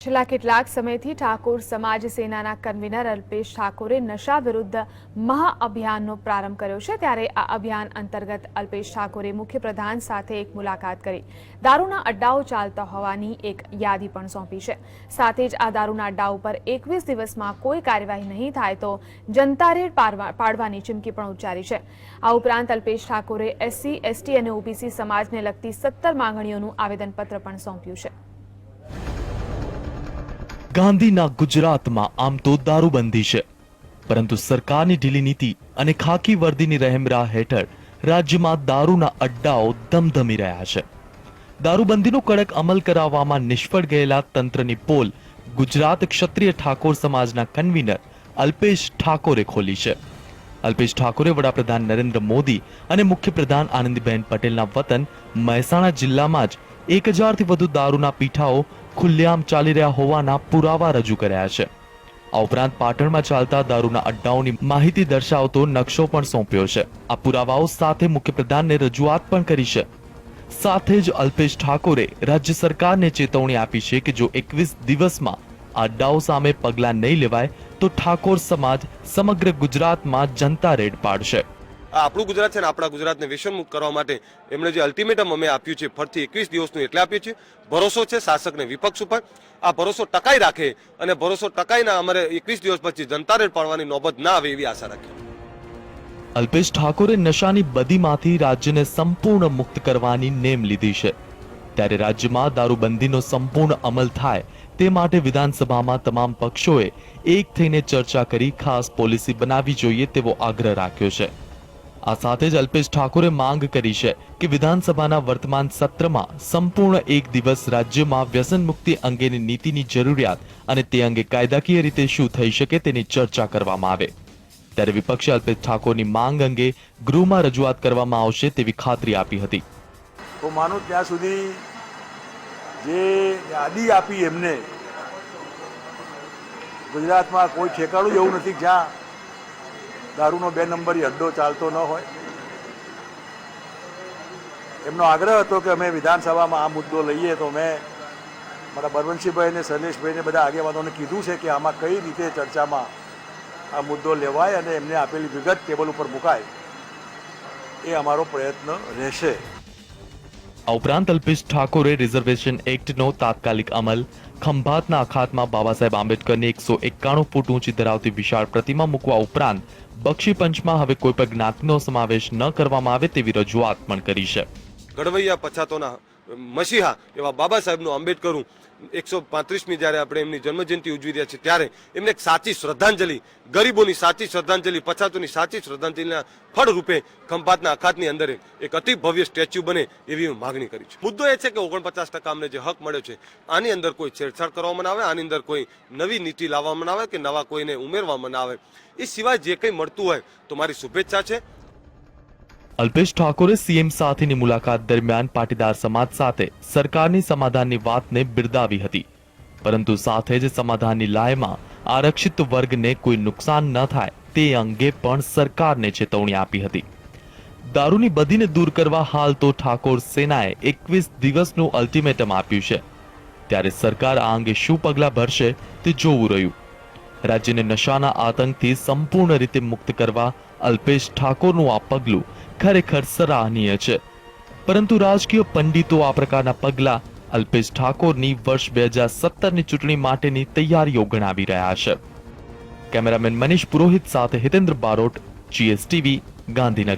છેલ્લા કેટલાક સમયથી ઠાકોર સમાજ સેનાના કન્વીનર અલ્પેશ ઠાકોરે નશા વિરુદ્ધ મહાઅભિયાનનો પ્રારંભ કર્યો છે। ત્યારે આ અભિયાન અંતર્ગત અલ્પેશ ઠાકોરે મુખ્યપ્રધાન સાથે એક મુલાકાત કરી દારૂના અડ્ડાઓ ચાલતા હોવાની એક યાદી પણ સોંપી છે। સાથે જ આ દારૂના અડ્ડા ઉપર 21 દિવસમાં કોઈ કાર્યવાહી નહીં થાય તો જનતા રેડ પાડવાની ચીમકી પણ ઉચ્ચારી છે। આ ઉપરાંત અલ્પેશ ઠાકોરે એસસી, એસટી અને ઓબીસી સમાજને લગતી 17 માંગણીઓનું આવેદનપત્ર પણ સોંપ્યું છે। ગાંધીના ગુજરાતમાં આમ તો દારૂબંધી છે, પરંતુ સરકારની ઢીલી નીતિ અને ખાકી વર્દીની રહેમરાહ હેઠળ રાજ્યમાં દારૂના અડ્ડાઓ ધમધમી રહ્યા છે। દારૂબંધીનો કડક અમલ કરાવવામાં નિષ્ફળ ગયેલા તંત્રની પોલ ગુજરાત ક્ષત્રિય ઠાકોર સમાજના કન્વીનર અલ્પેશ ઠાકોરે ખોલી છે। અલ્પેશ ઠાકોરે વડાપ્રધાન નરેન્દ્ર મોદી અને મુખ્યપ્રધાન આનંદીબેન પટેલના વતન મહેસાણા જિલ્લામાં જ 1000થી વધુ દારૂના પીઠાઓ ખુલ્લેઆમ ચાલી રહ્યા હોવાના પુરાવા રજૂ કર્યા છે। આ ઉપરાંત પાટણમાં ચાલતા દારૂના અડ્ડાઓની માહિતી દર્શાવતો નકશો પણ સોંપ્યો છે। આ પુરાવાઓ સાથે મુખ્યપ્રધાનને રજૂઆત પણ કરી છે। સાથે જ અલ્પેશ ઠાકોરે રાજ્ય સરકારને ચેતવણી આપી છે કે જો 21 દિવસમાં આ અડ્ડાઓ સામે પગલાં નહીં લેવાય તો ઠાકોર સમાજ સમગ્ર ગુજરાતમાં જનતા રેડ પાડશે। આપણું ગુજરાત છે ને આપણા ગુજરાતને વ્યસનમુક્ત કરવા માટે એમણે જે અલ્ટિમેટમ અમે આપ્યું છે ફરીથી 21 દિવસનું એટલે આપ્યું છે। ભરોસો છે શાસકને વિપક્ષ ઉપર, આ ભરોસો ટકાઈ રાખે અને ભરોસો ટકાઈના અમારે 21 દિવસ પછી જનતા રેડ પાડવાની નોબત ના આવે એવી આશા રાખીએ। અલ્પેશ ઠાકોરે નશાની બદીમાંથી રાજ્યને સંપૂર્ણ મુક્ત કરવાની નેમ લીધી છે। ત્યારે રાજ્યમાં દારૂબંધીનો સંપૂર્ણ અમલ થાય તે માટે વિધાનસભામાં તમામ પક્ષોએ એક થઈને ચર્ચા કરી ખાસ પોલિસી બનાવવી જોઈએ તેવો આગ્રહ રાખ્યો છે। આ સાથે જ અલ્પેશ ઠાકોરે માંગ કરી છે કે વિધાનસભાના વર્તમાન સત્રમાં સંપૂર્ણ એક દિવસ રાજ્યમાં વ્યસન મુક્તિ અંગેની નીતિની જરૂરિયાત અને તે અંગે કાયદાકીય રીતે શું થઈ શકે તેની ચર્ચા કરવામાં આવે। ત્યારે વિપક્ષે અલ્પેશ ઠાકોરની માંગ અંગે ગૃહમાં રજૂઆત કરવામાં આવશે તેવી ખાતરી આપી હતી। તો માનું ત્યાં સુધી જે યાદી આપી એમને ગુજરાતમાં કોઈ ઠેકાણું એવું નથી જ્યાં દારૂનો 2 નંબરી અડ્ડો ચાલતો ન હોય। એમનો આગ્રહ હતો કે અમે વિધાનસભામાં આ મુદ્દો લઈએ તો મેં મારા બળવંતસિંહભાઈ અને શૈલેષભાઈને બધા આગેવાનોને કીધું છે કે આમાં કઈ રીતે ચર્ચામાં આ મુદ્દો લેવાય અને એમને આપેલી વિગત ટેબલ ઉપર મુકાય એ અમારો પ્રયત્ન રહેશે। આ ઉપરાંત અલ્પેશ ઠાકોરે રિઝર્વેશન એક્ટનો તાત્કાલિક અમલ, ખંભાતના અખાતમાં બાબા સાહેબ આંબેડકરની 191 ફૂટ ઊંચી ધરાવતી વિશાળ પ્રતિમા મૂકવા ઉપરાંત બક્ષી પંચમાં હવે કોઈ પણ જ્ઞાતિનો સમાવેશ ન કરવામાં આવે તેવી રજૂઆત પણ કરી છે। ઘડવૈયા પછાતોના મસીહા એવા બાબા સાહેબનું આંબેડકરનું 135મી જ્યારે આપણે એમની જન્મજયંતિ ઉજવી રહ્યા છીએ ત્યારે એમને એક સાચી શ્રદ્ધાંજલિ, ગરીબોની સાચી શ્રદ્ધાંજલિ, પછાતોની સાચી શ્રદ્ધાંજલિના ફળ રૂપે ખંભાતના અખાતની અંદર એક અતિ ભવ્ય સ્ટેચ્યુ બને એવી માગણી કરી છે। મુદ્દો એ છે કે 49% અમને જે હક મળ્યો છે આની અંદર કોઈ છેડછાડ કરવામાં ના આવે, આની અંદર કોઈ નવી નીતિ લાવવામાં ના આવે કે નવા કોઈને ઉમેરવામાં ના આવે। એ સિવાય જે કંઈ મળતું હોય તો મારી શુભેચ્છા છે। અલ્પેશ ઠાકોરે સીએમ સાથેની મુલાકાત દરમિયાન પાટીદાર સમાજ સાથે સરકારની સમાધાનની વાતને બિરદાવી હતી, પરંતુ સાથે જ સમાધાનની લાયમાં આરક્ષિત વર્ગને કોઈ નુકસાન ન થાય તે અંગે પણ સરકારને ચેતવણી આપી હતી। દારૂની બદીને દૂર કરવા હાલ તો ઠાકોર સેનાએ 21 દિવસનું અલ્ટિમેટમ આપ્યું છે। ત્યારે સરકાર આ અંગે શું પગલાં ભરશે તે જોવું રહ્યું। રાજ્યને નશાના આતંકથી સંપૂર્ણ રીતે મુક્ત કરવા અલ્પેશ ઠાકોરનું આ પગલું ખરેખર સરાહનીય છે, પરંતુ રાજકીય પંડિતો આ પ્રકારના પગલાં અલ્પેશ ઠાકોરની વર્ષ 2017ની ચૂંટણી માટેની તૈયારીઓ ગણાવી રહ્યા છે। કેમેરામેન મનીષ પુરોહિત સાથે હિતેન્દ્ર બારોટ, GSTV, ગાંધીનગર।